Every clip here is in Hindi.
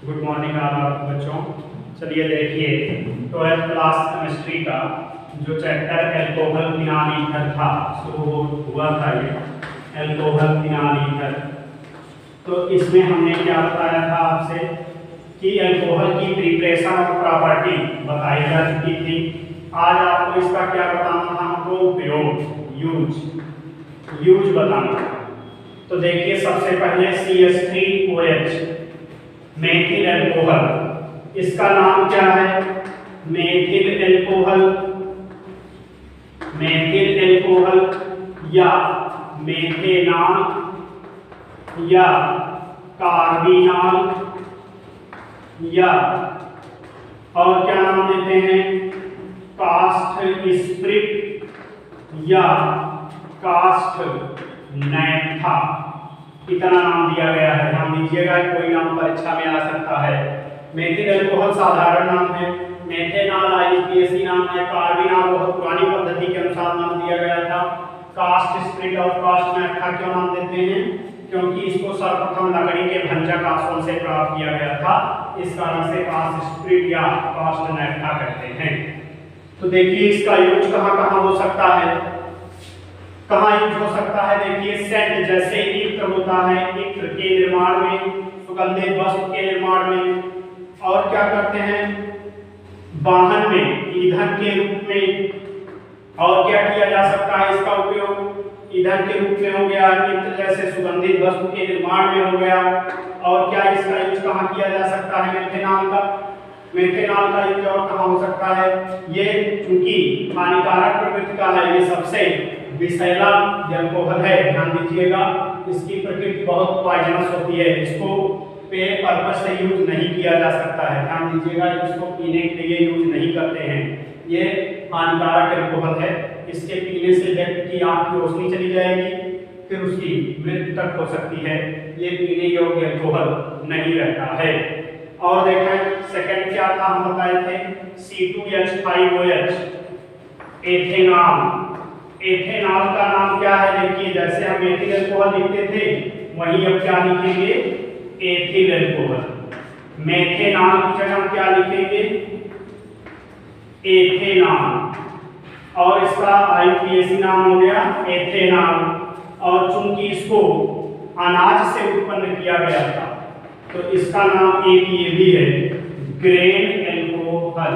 गुड मॉर्निंग आप बच्चों। चलिए देखिए 12th क्लास केमिस्ट्री का जो चैप्टर एल्कोहल फिनाल ईथर था शुरू हुआ था ये एल्कोहल फिनाल ईथर। तो इसमें हमने क्या बताया था आपसे कि एल्कोहल की प्रिपरेशन और प्रॉपर्टी बताई जा चुकी थी। आज आपको इसका क्या बताना था, हमको उपयोग यूज बताना था। तो देखिए सबसे पहले CH3OH मेथिल एल्कोहल, इसका नाम क्या है? मेथिल एल्कोहल या मेथेनॉल या कार्बिनॉल या और क्या नाम देते हैं, कास्ट स्प्रिट या कास्ट नैप्था, इतना नाम दिया गया है। ध्यान दीजिएगा, कोई नाम परीक्षा में आ सकता है। मेथिल एल्कोहल साधारण नाम है, मेथेनॉल IUPAC नाम है, कार्बिनॉल बहुत पुरानी पद्धति के अनुसार नाम दिया गया था। कास्ट स्प्रिट और कास्ट नैप्था क्यों नाम देते हैं? क्योंकि इसको सर्वप्रथम लकड़ी के भंजक आसवन से प्राप्त किया गया था, इस कारण से कास्ट स्प्रिट या कास्ट नैप्था कहते हैं। तो देखिए इसका यूज कहाँ कहाँ हो सकता है, कहाँ यूज हो सकता है? देखिए सेंट, जैसे इत्र होता है, इत्र के निर्माण में, सुगंधित वस्तु के निर्माण में, और क्या करते हैं वाहन में ईंधन के रूप में। और क्या किया जा सकता है इसका उपयोग? ईंधन के रूप में हो गया, इत्र जैसे सुगंधित वस्तु के निर्माण में हो गया। और क्या इसका यूज कहाँ किया जा सकता है? मेथेनॉल का यूज और कहाँ हो सकता है? ये चूंकि हानिकारक प्रकृति का है, ये सबसे विषैला एल्कोहल है। ध्यान दीजिएगा, इसकी प्रकृति बहुत पॉइजनस होती है, इसको पे पर्पस से यूज नहीं किया जा सकता है। ध्यान दीजिएगा, इसको पीने के लिए यूज नहीं करते हैं, ये हानिकारक एल्कोहल है। इसके पीने से व्यक्ति की आंख की रोशनी चली जाएगी, फिर उसकी मृत्यु तक हो सकती है। ये पीने योग्य एल्कोहल नहीं रहता है। और देखें सेकंड क्या था, हम बताए थे C2H5OH एथेनॉल का नाम क्या है? देखिए जैसे हम मेथिल एल्कोहल लिखते थे, वहीं अब क्या लिखेंगे? Ethyl alcohol. मेथेनॉल की जगह हम क्या लिखेंगे? एथेनॉल। और इसका IUPAC नाम हो गया एथेनॉल। और चूंकि इसको अनाज से उत्पन्न किया गया था, तो इसका नाम एक ये भी है, ग्रेन एल्कोहल।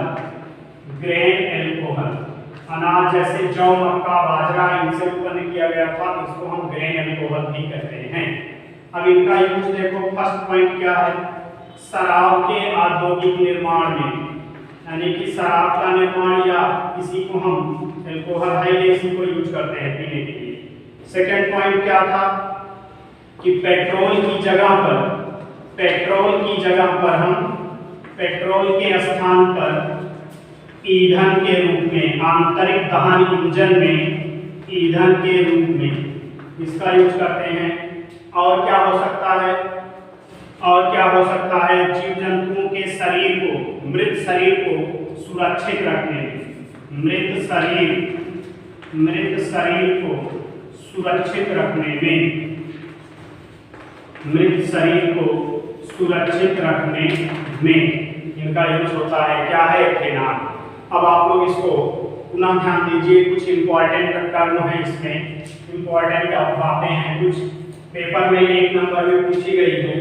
अनाज जैसे जौ, मक्का, बाजरा, इनसे उत्पन्न किया गया था, इसको हम ग्रेन एल्कोहल भी कहते हैं। अब इनका यूज देखो, फर्स्ट पॉइंट क्या है? शराब के औद्योगिक निर्माण में, यानी कि शराब का निर्माण या किसी को हम एल्कोहल है ये इसी को यूज करते हैं पीने के लिए। सेकंड पॉइंट क्या था कि पेट्रोल की जगह पर हम पेट्रोल के स्थान पर ईंधन के रूप में, आंतरिक दहन इंजन में ईंधन के रूप में इसका यूज करते हैं। और क्या हो सकता है? जीव जंतुओं के शरीर को, मृत शरीर को सुरक्षित रखने में, मृत शरीर को सुरक्षित रखने में इनका यूज होता है। क्या है? एथेनॉल। अब आप लोग इसको पुनः ध्यान दीजिए, कुछ इंपॉर्टेंट टर्म है इसमें, इंपॉर्टेंट बातें हैं, कुछ पेपर में 1 नंबर में पूछी गई है,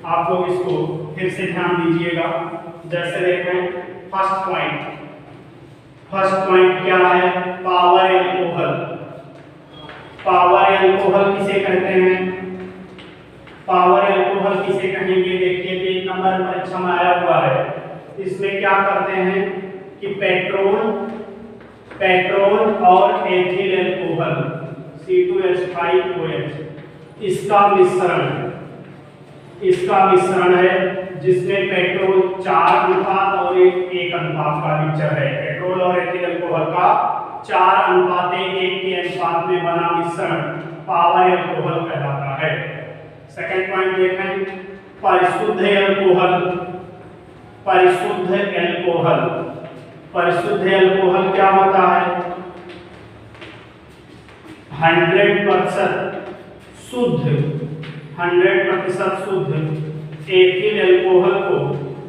आप लोग इसको फिर से ध्यान दीजिएगा। जैसे देखें फर्स्ट पॉइंट क्या है? पावर एल्कोहल किसे कहते हैं? पावर एल्कोहल किसे कहेंगे? देखिए 1 नंबर परीक्षा में आया हुआ है। इसमें क्या करते हैं कि पेट्रोल और एथिल एल्कोहल C2H5OH इसका मिश्रण है, जिसमें पेट्रोल 4 अनुपात और 1 अनुपात का मिक्सचर है। पेट्रोल और एथिल एल्कोहल का 4:1 के अनुपात में बना मिश्रण पावर एल्कोहल कहलाता है। सेकंड पॉइंट देखें, परिशुद्ध एल्कोहल क्या होता है? 100% शुद्ध 100% शुद्ध एथिल अल्कोहल को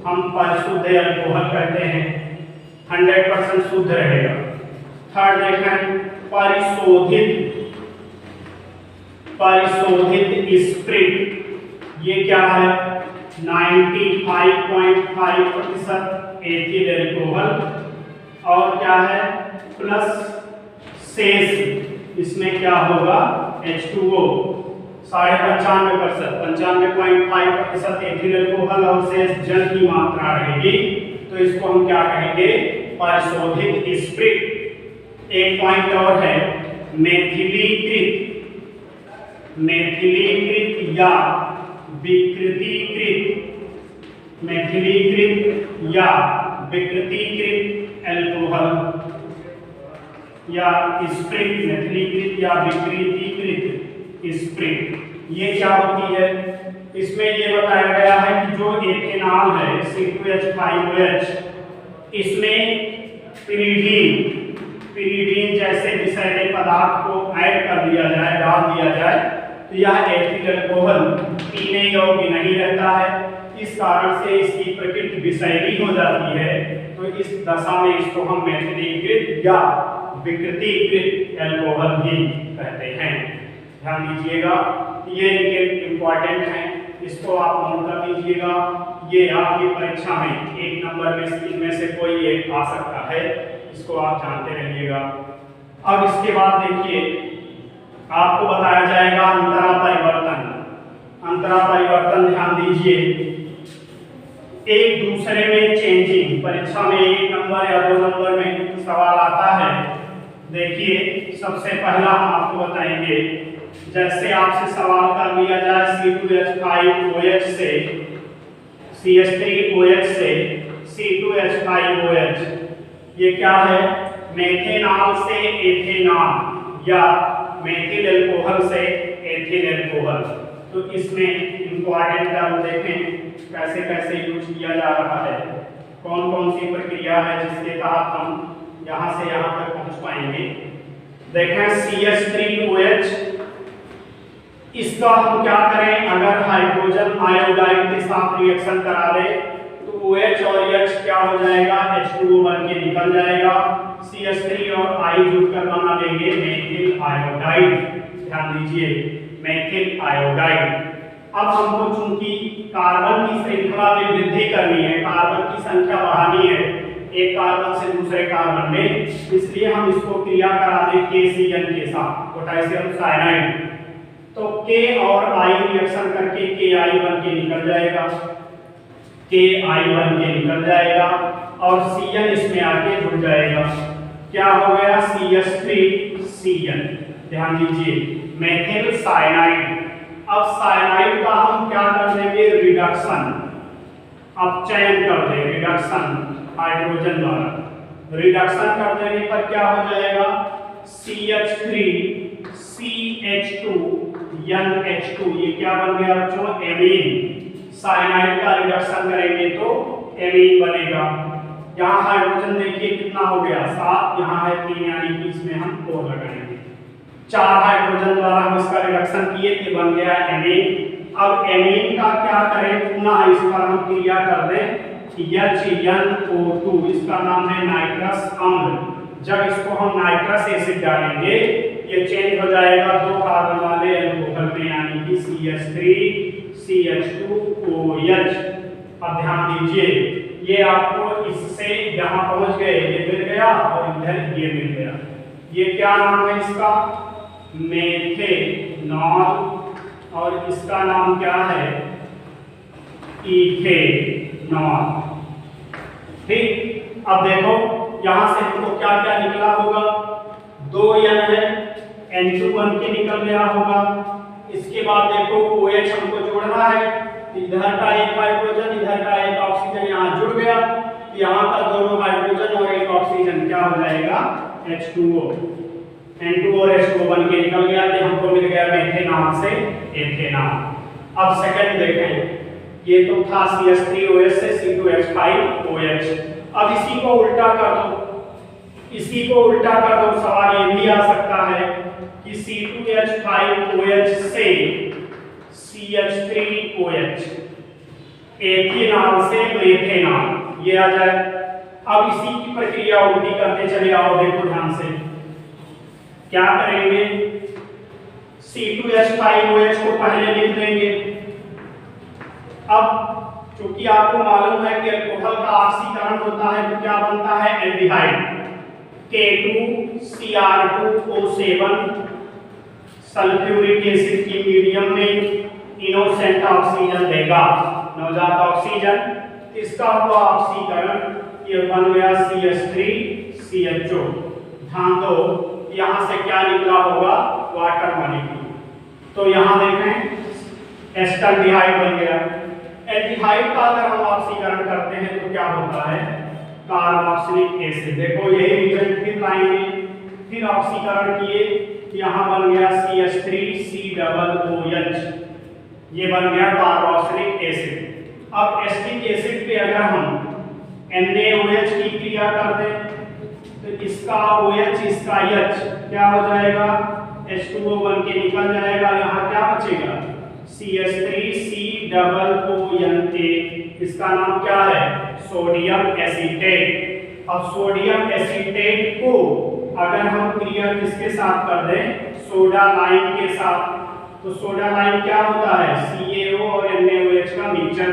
हम परिशुद्ध अल्कोहल कहते हैं, 100% शुद्ध रहेगा। थर्ड देखें परिशोधित स्प्रिट, ये क्या है 95.5% एथिल अल्कोहल, और क्या है प्लस शेष इसमें क्या होगा H2O 95%, 95.5% एथिल अल्कोहल और शेष जल की मात्रा रहेगी, तो इसको हम क्या कहेंगे परिशोधित स्प्रिट। एक पॉइंट और है मेथिलीकृत या विकृतीकृत अल्कोहल या स्प्रिट, मेथिलीकृत या विकृतीकृत स्प्रिट, ये क्या होती है? इसमें ये बताया गया है कि जो एथेनॉल है C2H5OH, इसमें पिरीडीन जैसे विषैले पदार्थ को ऐड कर दिया जाए, डाल दिया जाए, तो यह एथिल अल्कोहल पीने योग्य नहीं रहता है। इस कारण से इसकी प्रकृति विषैली हो जाती है, तो इस दशा में इसको हम मेथिलीकृत या विकृतीकृत अल्कोहल भी कहते हैं। ध्यान दीजिएगा, ये इम्पोर्टेंट है, इसको आप नोट कर लीजिएगा। ये आपकी परीक्षा में 1 नंबर में इनमें से कोई एक आ सकता है, इसको आप जानते रहिएगा। अब इसके बाद देखिए आपको बताया जाएगा अंतरा परिवर्तन। अंतरा परिवर्तन ध्यान दीजिए, एक दूसरे में चेंजिंग, परीक्षा में 1 नंबर या 2 नंबर में सवाल आता है। देखिए सबसे पहला हम आपको बताएंगे, जैसे आपसे सवाल कर लिया जाए C2H5OH से CH3OH से C2H5OH, ये क्या है मेथेनॉल से एथेनॉल या मेथिल अल्कोहल से एथिल अल्कोहल। तो इसमें इंपॉर्टेंट टर्म देखें कैसे कैसे यूज किया जा रहा है, कौन कौन सी प्रक्रिया है जिसके तहत हम यहाँ से यहाँ तक पहुँच पाएंगे। देखें CH3OH, इसका हम क्या करें, अगर हाइड्रोजन आयोडाइड के साथ रिएक्शन करा दे तो OH और H क्या हो जाएगा H2O बन के निकल जाएगा। CH3 और I जुड़कर बना लेंगे मेथिल आयोडाइड। ध्यान दीजिए मेथिल आयोडाइड। अब हमको चूंकि कार्बन की श्रृंखला में वृद्धि करनी है, कार्बन की संख्या बढ़ानी है एक कार्बन से दूसरे कार्बन में, इसलिए हम इसको क्रिया करा दें KCl के साथ, पोटेशियम साइनाइड। तो K और I रिएक्शन करके KI बन के निकल जाएगा, KI बन के निकल जाएगा और Cl इसमें आके जुड़ जाएगा। क्या हो गया CH3Cl। ध्यान दीजिए मेथिल साइनाइड। अब साइनाइड का हम क्या कर देंगे रिडक्शन, अब चयन कर दे रिडक्शन हाइड्रोजन द्वारा, रिडक्शन कर देने पर क्या हो जाएगा CH3CH2NH2, ये क्या बन गया बच्चों एमीन। साइनाइड का रिडक्शन करेंगे तो एमीन बनेगा। यहाँ हाइड्रोजन देखिए कितना हो गया 7, यहाँ है 3, यानी कि इसमें हम 4 लगाएंगे। 4 हाइड्रोजन द्वारा हम इसका रिडक्शन किए कि बन गया एमीन। अब एमीन का क्या करें, पुनः इस पर हम क्रिया कर दें HNO2, इसका नाम है नाइट्रस अम्ल। जब इसको हम नाइट्रस एसिड डालेंगे ये चेंज हो जाएगा 2 कार्बन वाले अल्कोहल में, यानी कि CH3CH2OH। अब ध्यान दीजिए ये आपको इससे यहाँ पहुंच गए, ये मिल गया और इधर ये मिल गया। ये क्या नाम है इसका मेथेनॉल, और इसका नाम क्या है इथेनॉल। ठीक, अब देखो यहाँ से हमको क्या क्या निकला होगा, 2 N है N2 बन के निकल गया होगा। इसके बाद देखो OH हमको जोड़ना है, इधर का एक हाइड्रोजन इधर का एक ऑक्सीजन यहाँ जुड़ गया, यहाँ का दोनों हाइड्रोजन और एक ऑक्सीजन क्या हो जाएगा H2O, N2 और H2O बन के निकल गया, तो हमको मिल गया मेथेनॉल से एथेनॉल। अब सेकंड देखें, ये तो था CH3OH से C2H5OH। अब इसी को उल्टा कर दो, इसी को उल्टा कर दो, सवाल ये भी आ सकता है कि C2H5OH से CH3OH, एथेनॉल से मेथेनॉल, ये आ जाए। अब इसी की प्रक्रिया उल्टी करते चले आओ, देखो ध्यान से क्या करेंगे, C2H5OH को पहले लिख देंगे। अब क्योंकि आपको मालूम है कि अल्कोहल का ऑक्सीकरण होता है तो क्या बनता है, एल्डिहाइड, K2Cr2O7 सल्फ्यूरिक एसिड की मीडियम में इनोसेंट ऑक्सीजन देगा, नवजात ऑक्सीजन। इसका हुआ ऑक्सीकरण, ये बन गया CH3CHO। ध्यान दो यहां से क्या निकला होगा, वाटर मॉलिक्यूल। तो यहां देखें एस्टल्डिहाइड बन गया। एल्डिहाइड का अगर हम ऑक्सीकरण करते हैं तो क्या होता है, कार्बोक्सिलिक एसिड। देखो यही रिजल्ट फिर लाएंगे, फिर ऑक्सीकरण किए, यहां बन गया CH3COOH, ये बन गया कार्बोक्सिलिक एसिड। अब एसिटिक एसिड पे अगर हम NaOH की क्रिया कर दें तो इसका OH इसका H क्या हो जाएगा, H2O बन के निकल जाएगा। यहाँ क्या बचेगा, CH3COONA, इसका नाम क्या है, सोडियम एसीटेट। अब सोडियम एसीटेट को अगर हम क्रिया किसके साथ कर दें, सोडा लाइम के साथ, तो सोडा लाइम क्या होता है, CaO और NaOH का मिक्सचर।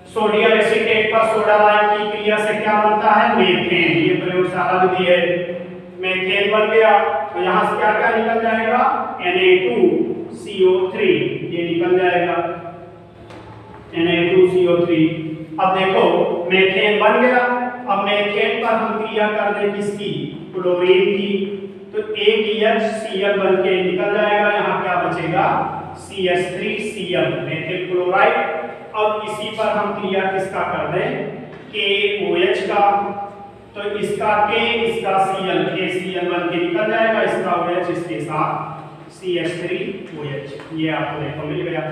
सोडियम एसीटेट पर सोडा लाइम की क्रिया से क्या बनता है, मीथेन। ये प्रयोगशाला विधि है, मीथेन बन गया। तो यहाँ से क्या क्या निकल जाएगा, Na2CO3, ये निकल जाएगा Na2CO3। अब देखो मीथेन बन गया। अब मीथेन पर हम क्रिया कर दें किसकी, क्लोरीन की, तो एक HCl बन के निकल जाएगा। यहाँ क्या बचेगा, CH3Cl, मेथिल क्लोराइड। अब इसी पर हम क्रिया किसका कर दें, KOH का, तो इसका K इसका Cl, KCl बन के निकल जाएगा। इसका OH इसके साथ CH3OH, ये आपको देखो मिल गया।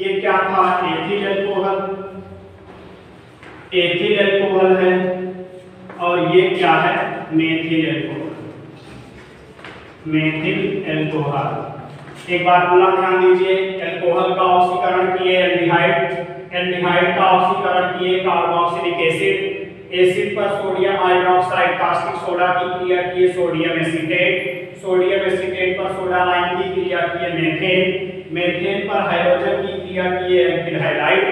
ये क्या था, एथिल अल्कोहल, एथिल अल्कोहल है, और ये क्या है, मेथिल अल्कोहल, मेथिल अल्कोहल। एक बार पुनः ध्यान दीजिए, अल्कोहल का ऑक्सीकरण किए एल्डिहाइड, एल्डिहाइड का ऑक्सीकरण किए कार्बोक्सिलिक एसिड, एसिड पर सोडियम हाइड्रोक्साइड कास्टिक सोडा की क्रिया किए सोडियम एसीटेट, सोडियम एसीटेट पर सोडा लाइम की क्रिया किए मीथेन, मीथेन पर हाइड्रोजन की क्रिया किए एल्किल हाइड्राइड,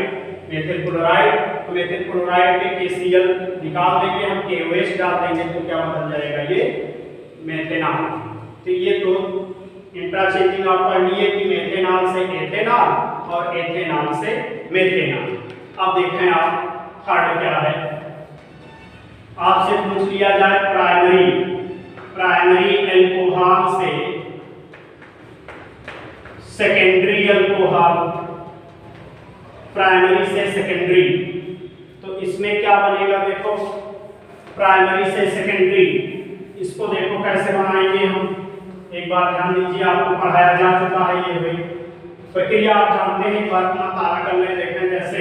मेथिल क्लोराइड। तो मेथिल क्लोराइड में KCl निकाल देंगे हम, KOH डाल देंगे तो क्या बदल जाएगा, ये मेथेनॉल। तो ये दो इंटरचेंजिंग आप पढ़ लिए कि मेथेनॉल से एथेनॉल और एथेनॉल से मेथेनॉल। अब देखें आप थर्ड क्या है, आपसे पूछ लिया जाए प्राइमरी अल्कोहल से सेकेंडरी अल्कोहल, प्राइमरी से सेकेंडरी, तो इसमें क्या बनेगा, देखो प्राइमरी से सेकेंडरी, इसको देखो कैसे बनाएंगे हम। एक बार ध्यान दीजिए, आपको पढ़ाया जा चुका है ये भाई प्रक्रिया, आप जानते हैं। एक बार अपना तारा कर ले, देखें जैसे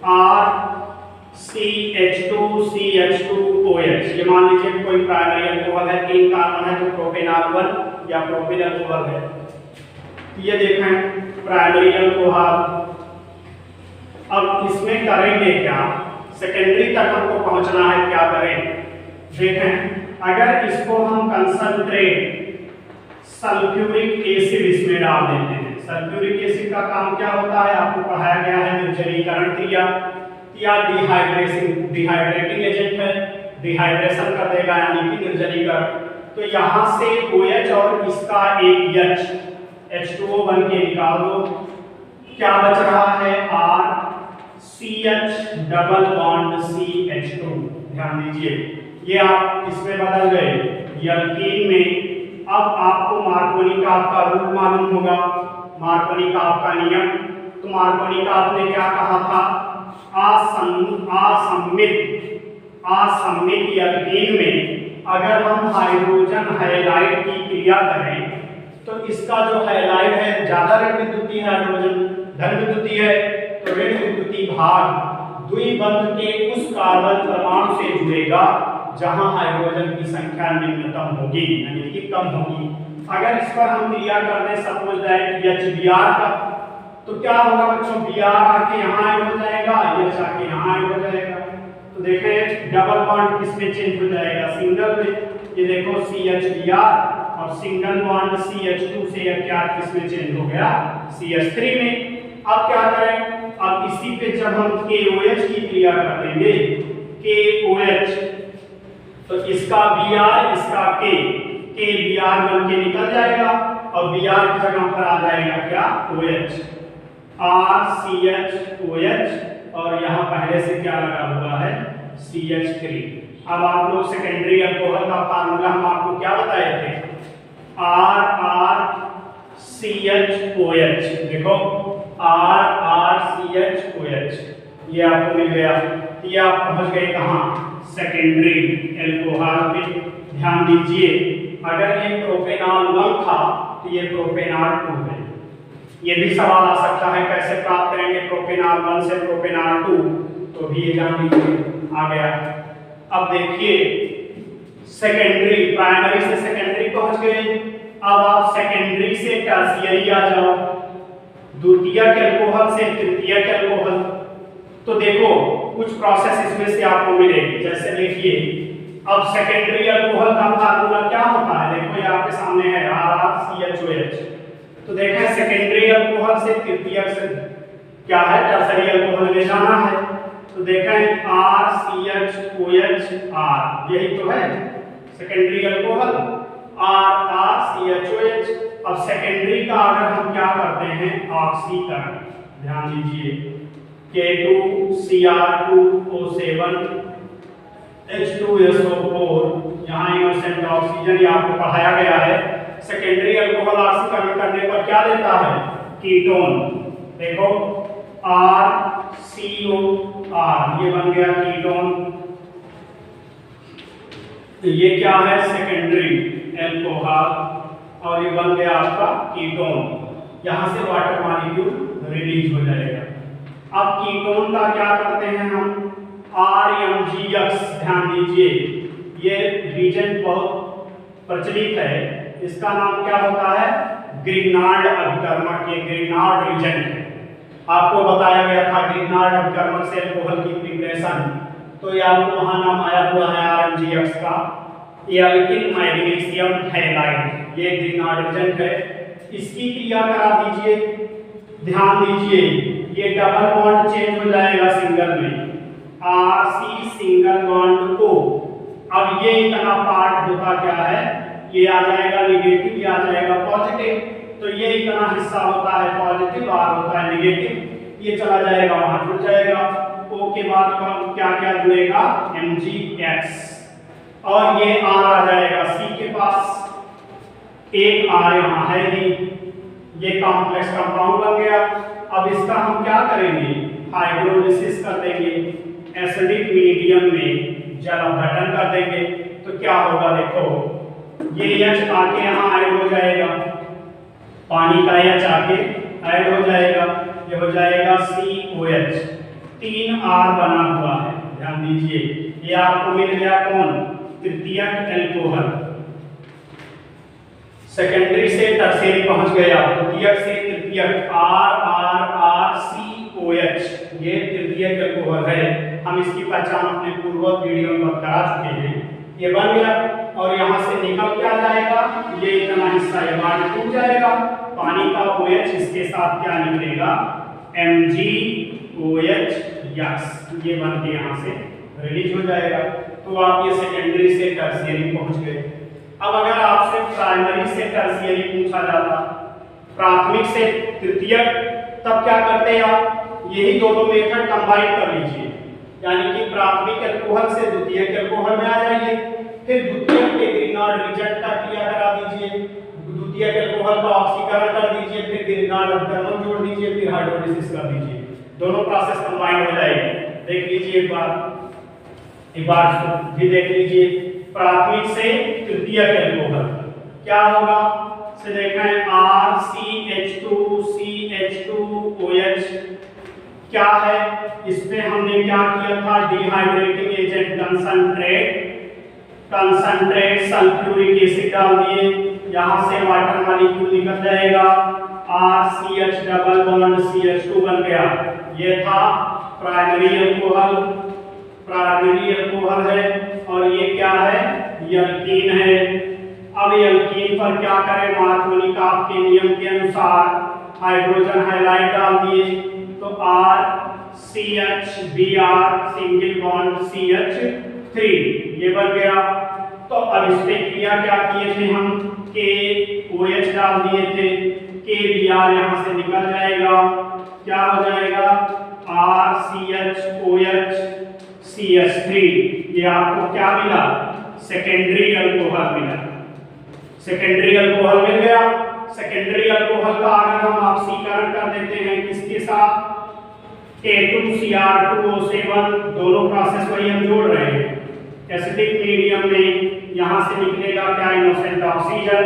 RCH2CH2OH, ये मान लीजिए कोई प्राइमरी अल्कोहल है, 3 कार्बन है तो प्रोपेनॉल 1 या प्रोपिल अल्कोहल है। ये देखें प्राइमरी अल्कोहल। अब इसमें करेंगे क्या, सेकेंडरी तक हमको पहुंचना है, क्या करें, देखें अगर इसको हम कंसंट्रेट सल्फ्यूरिक एसिड इसमें डाल देते हैं। सल्फ्यूरिक एसिड का काम क्या होता है, आपको पढ़ाया गया है, निर्जलीकरण क्रिया या डिहाइड्रेटिंग एजेंट है, डिहाइड्रेशन कर देगा यानी कि निर्जलीकरण। तो यहाँ से OH और इसका एक H H2O बन के निकाल दो, क्या बच रहा है, RCH डबल बॉन्ड CH2। ध्यान दीजिए, ये आप इसमें बदल गए एल्कीन में। अब आपको मार्कोनिक का रूप मालूम होगा, मार्कोनिक का नियम। तो मार्कोनिक आपने क्या कहा था, असम्मित एल्कीन में अगर हम हाइड्रोजन हैलाइड की क्रिया करें तो इसका जो हैलाइड है ज्यादा ऋण विद्युतीय है, हाइड्रोजन धन विद्युतीय है, तो ऋण विद्युतीय भाग द्विबंध के उस कार्बन परमाणु से जुड़ेगा जहां हाइड्रोजन की संख्या निम्नतम होगी यानी कि कम होगी। अगर इस पर हम क्रिया कर दें, सपोज दैट HBr का, तो क्या होगा बच्चों, Br आके यहाँ ऐड हो जाएगा, H आके यहाँ ऐड हो जाएगा। तो देखें डबल बॉन्ड किसमें चेंज हो जाएगा, सिंगल में। ये देखो CHBr और सिंगल बॉन्ड CH2 से H किसमें चेंज हो गया, CH3 में। अब क्या करें, अब इसी पे जब हम KOH की क्रिया कर देंगे, KOH, तो इसका Br इसका K Br बन के निकल जाएगा और Br की जगह पर आ जाएगा क्या, OH, RCHOH, और यहाँ पहले से क्या लगा हुआ है, CH3। अब आप लोग सेकेंडरी अल्कोहल का फार्मूला हम आपको क्या बताए थे, RRCHOH। देखो RRCHOH ये आपको मिल गया। ये आप पहुंच गए कहाँ, सेकेंडरी अल्कोहल पे। ध्यान दीजिए, अगर ये प्रोपेनॉल 1 था तो ये प्रोपेनॉल 2 है। ये भी सवाल आ सकता है कैसे प्राप्त करेंगे प्रोपेनॉल 1 से प्रोपेनॉल 2, तो भी ये जान लीजिए आ गया। अब देखिए सेकेंडरी, प्राइमरी से सेकेंडरी पहुंच गए। अब आप सेकेंडरी से टर्शियरी आ जाओ, द्वितीयक अल्कोहल से तृतीयक अल्कोहल। तो देखो कुछ प्रोसेस इसमें से आपको मिलेगी। जैसे देखिए, अब सेकेंडरी अल्कोहल का फार्मूला क्या होता है, देखो ये आपके सामने है RRCHOH। तो देखें सेकेंडरी अल्कोहल से तृतीयक से क्या है, टर्शियरी अल्कोहल में जाना है। तो देखें RCHOH, यही तो है सेकेंडरी अल्कोहल, RRCHOH। अब सेकेंडरी का अगर हम क्या करते हैं, ऑक्सीकरण, ध्यान दीजिए, K2Cr2O7 H2SO4, यहाँ इनोसेंट ऑक्सीजन, ये आपको पढ़ाया गया है। सेकेंडरी अल्कोहल ऑक्सीकरण करने पर क्या देता है, कीटोन। देखो RCOR, ये बन गया कीटोन। तो ये क्या है, सेकेंडरी अल्कोहल, और ये बन गया आपका कीटोन। यहाँ से वाटर मॉलिक्यूल रिलीज हो जाएगा। अब कीटोन का क्या करते हैं हम, RMGX, ध्यान दीजिए ये रीजन बहुत प्रचलित है। इसका नाम क्या होता है, ग्रिग्नार्ड अभिकर्मक। ये ग्रिग्नार्ड रीजन है, आपको बताया गया था ग्रिग्नार्ड अभिकर्मक से अल्कोहल की प्रिपरेशन। तो ये आपको वहां नाम आया हुआ है RMGX का। ये एल्किल मैग्नीशियम हैलाइड, ये ग्रिग्नार्ड रीजन है। इसकी क्रिया करा दीजिए, ध्यान दीजिए ये डबल बॉन्ड चेंज हो जाएगा सिंगल में, RC सिंगल बॉन्ड O। अब ये इतना पार्ट होता क्या है, ये आ जाएगा नेगेटिव, ये आ जाएगा पॉजिटिव। तो ये इतना हिस्सा होता है पॉजिटिव, R होता है नेगेटिव, ये चला जाएगा वहां जुड़ जाएगा। O के बाद क्या क्या जुड़ेगा, MgX, और ये R आ जाएगा C के पास, एक R यहाँ है ही, ये कॉम्प्लेक्स कंपाउंड बन गया। अब इसका हम क्या करेंगे, हाइड्रोलिसिस कर देंगे, एसिडिक मीडियम में जल अपघटन कर देंगे। तो क्या होगा, देखो ये H आके यहाँ ऐड हो जाएगा, पानी का H आके ऐड हो जाएगा, ये हो जाएगा COH, 3 R बना हुआ है। ध्यान दीजिए ये आपको मिल गया कौन, तृतीयक अल्कोहल। सेकेंडरी से टर्शियरी पहुंच गया, द्वितीयक से तृतीयक, RRRCOH, ये तृतीयक अल्कोहल है। हम इसकी पहचान अपने पूर्व वीडियो में करा चुके हैं। ये बन गया और यहाँ से निकल क्या जाएगा, ये इतना हिस्सा ये बाहर टूट जाएगा, पानी का OH इसके साथ क्या निकलेगा, MgOH, ये बन के यहाँ से रिलीज हो जाएगा। तो आप ये सेकेंडरी से टर्शियरी पहुंच गए। अब अगर आपसे प्राइमरी से टर्शियरी पूछा जाता, प्राथमिक से तृतीयक, तब क्या करते आप, यही दोनों मेथड कंबाइन कर लीजिए, यानी कि प्राथमिक अल्कोहल से द्वितीयक अल्कोहल में आ जाइए, फिर द्वितीयक के ग्रिग्नार्ड रीजन का क्रिया करा दीजिए, द्वितीयक अल्कोहल का ऑक्सीकरण कर दीजिए, फिर ग्रिग्नार्ड अभिकर्मक जोड़ दीजिए, फिर हाइड्रोलिसिस कर दीजिए। दोनों प्रोसेस कंबाइन हो जाएगी। देख लीजिए एक बार भी देख लीजिए, प्राथमिक से तृतीयक अल्कोहल क्या होगा, से देखें RCH2CH2OH क्या है, इसमें हमने क्या किया था, dehydrating agent concentrate sulphuric acid डाल दिए, यहां से वाटर मॉलिक्यूल निकल जाएगा, RCH डबल बॉन्ड CH2 बन गया। ये था प्राइमरी अल्कोहल है और ये क्या है, एल्कीन है। अब एल्कीन पर क्या करें, मार्कोनिक के नियम के अनुसार हाइड्रोजन हाइलाइट डाल दिए तो RCH Br single bond CH3 ये बन गया। तो अब इस पे क्रिया क्या किए थे हम, KOH डाल दिए थे, KBr यहाँ से निकल जाएगा, क्या हो जाएगा RCHOH CH3। ये आपको क्या मिला, सेकेंडरी अल्कोहल मिला। सेकेंडरी अल्कोहल मिल गया। सेकेंडरी अल्कोहल का अगर हम ऑक्सीकरण कर देते हैं किसके साथ, K2Cr2O7, दोनों प्रोसेस वही हम जोड़ रहे हैं। एसिडिक मीडियम में यहां से निकलेगा क्या, इनोसेंट ऑक्सीजन।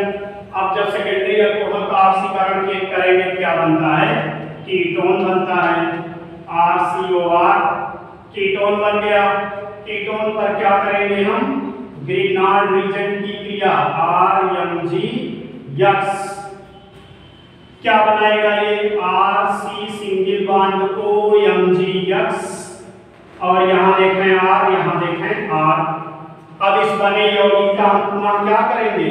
अब जब सेकेंडरी अल्कोहल का ऑक्सीकरण करेंगे क्या बनता है, कीटोन बनता है, RCOR कीटोन बन गया। कीटोन पर क्या करेंगे हम, ग्रिग्नार्ड रीजन की क्रिया RMgX क्या बनाएगा, ये RC सिंगल बॉन्ड OMgX और यहाँ देखें R, यहाँ देखें R। अब इस बने यौगिक का हम पुनः क्या करेंगे,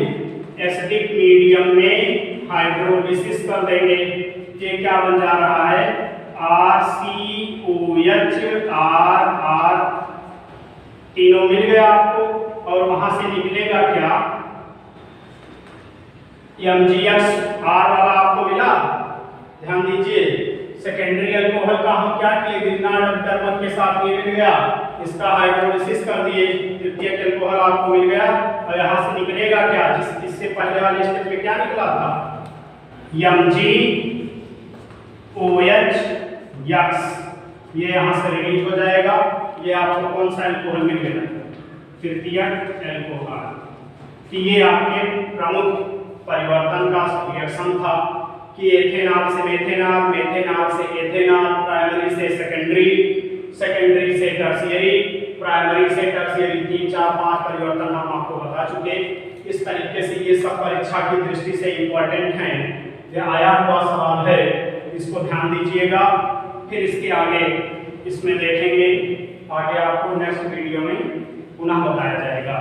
एसिडिक मीडियम में हाइड्रोलिसिस कर देंगे। ये क्या बन जा रहा है, RCOH RR, तीनों मिल गया आपको और वहां से निकलेगा क्या, MgX R वाला आपको मिला। ध्यान दीजिए, सेकेंडरी अल्कोहल का हम क्या किए, ग्रिग्नार्ड अल्कोहल के साथ ये मिल गया, इसका हाइड्रोलिसिस कर दिए, तृतीयक अल्कोहल आपको मिल गया और यहाँ से निकलेगा क्या, इससे पहले वाले स्टेप में क्या निकला था, MgOH ये यहाँ से रिलीज हो जाएगा। ये आपको कौन सा अल्कोहल मिल गया, तृतीयक अल्कोहल। कि ये आपके प्रमुख परिवर्तन का रिएक्शन था कि एथेनॉल से मेथेनॉल, मेथेनॉल से एथेनॉल, प्राइमरी से सेकेंडरी, सेकेंडरी से टर्शियरी, प्राइमरी से टर्शियरी, 3 4 5 परिवर्तन हम आपको बता चुके। इस तरीके से ये सब परीक्षा की दृष्टि से इम्पोर्टेंट हैं, ये आया हुआ सवाल है, इसको ध्यान दीजिएगा। फिर इसके आगे इसमें देखेंगे, आगे आपको नेक्स्ट वीडियो में पुनः बताया जाएगा।